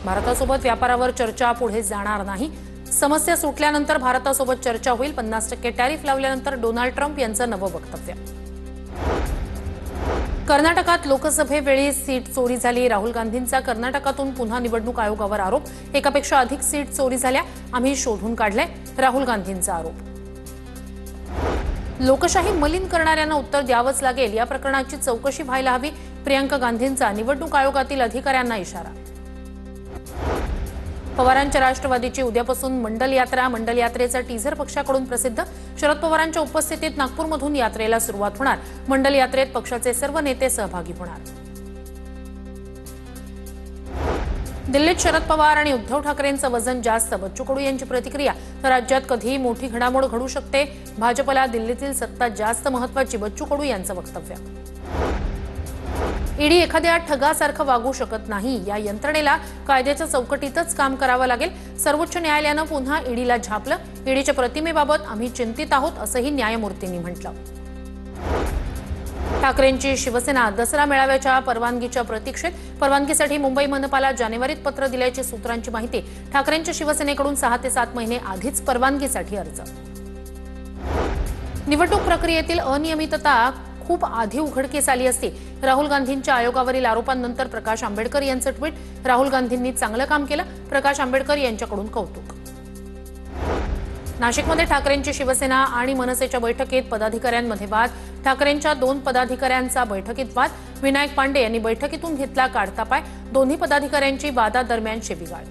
भारतासोबत व्यापारावर चर्चा पुढे जाणार नाही। समस्या सुटल्यानंतर भारतासोबत चर्चा होईल। 50% टॅरिफ लावल्यानंतर डोनाल्ड ट्रम्प यांचं नवं वक्तव्य। कर्नाटकात लोकसभेवेळी सीट चोरी झाली। राहुल गांधींचा कर्नाटकातून पुन्हा निवडणूक आयोगावर आरोप। एकापेक्षा अधिक सीट चोरी झाल्या, आम्ही शोधून काढले, राहुल गांधींचा आरोप। लोकशाही मलिन करणाऱ्यांना उत्तर द्यावंच लागेल, या प्रकरणाची चौकशी व्हायला हवी, प्रियंका गांधींचा निवडणूक आयोगातील अधिकाऱ्यांना इशारा। पवारांच्या राष्ट्रवादीची उद्यापासून मंडल यात्रा। मंडल यात्रेचा टीझर पक्षाकडून प्रसिद्ध। शरद पवारांच्या उपस्थितीत नागपूरमधून यात्रेला सुरुवात होणार। मंडल यात्रेत पक्षाचे सर्व नेते सहभागी होणार। दिल्लीत शरद पवार आणि उद्धव ठाकरेंचं वजन जास्त। बच्चू कडू यांची प्रतिक्रिया। राज्यात कधीही मोठी घडामोड घडू शकते, भाजपला दिल्लीतील सत्ता जास्त महत्त्वाची, बच्चू कडू यांचं वक्तव्य। ईडी एखाद्या ठगासारखं वागू शकत नाही, या यंत्रणेला कायद्याच्या चौकटीतच काम करावं लागेल। सर्वोच्च न्यायालयानं पुन्हा ईडीला झापलं। ईडीच्या प्रतिमेबाबत आम्ही चिंतित आहोत, असंही न्यायमूर्तींनी म्हटलं। ठाकरेंची शिवसेना दसरा मेळाव्याच्या परवानगीच्या प्रतीक्षेत। परवानगीसाठी मुंबई मनपाला जानेवारीत पत्र दिल्याची सूत्रांची माहिती। ठाकरेंच्या शिवसेनेकडून 6 ते 7 महिने आधीच परवानगीसाठी अर्ज। निवडणूक प्रक्रियेतील अनियमितता खूप आधी उघडकीस आली असती। राहुल गांधींच्या आयोगावरील आरोपांनंतर प्रकाश आंबेडकर यांचं ट्विट। राहुल गांधींनी चांगलं काम केलं, प्रकाश आंबेडकर यांच्याकडून कौतुक। नाशिकमध्ये ठाकरेंची शिवसेना आणि मनसेच्या बैठकीत पदाधिकाऱ्यांमध्ये वाद। ठाकरेंच्या 2 पदाधिकाऱ्यांचा बैठकीत वाद। विनायक पांडे यांनी बैठकीतून घेतला काढता पाय। दोन्ही पदाधिकाऱ्यांची वादादरम्यान शिवीगाळ।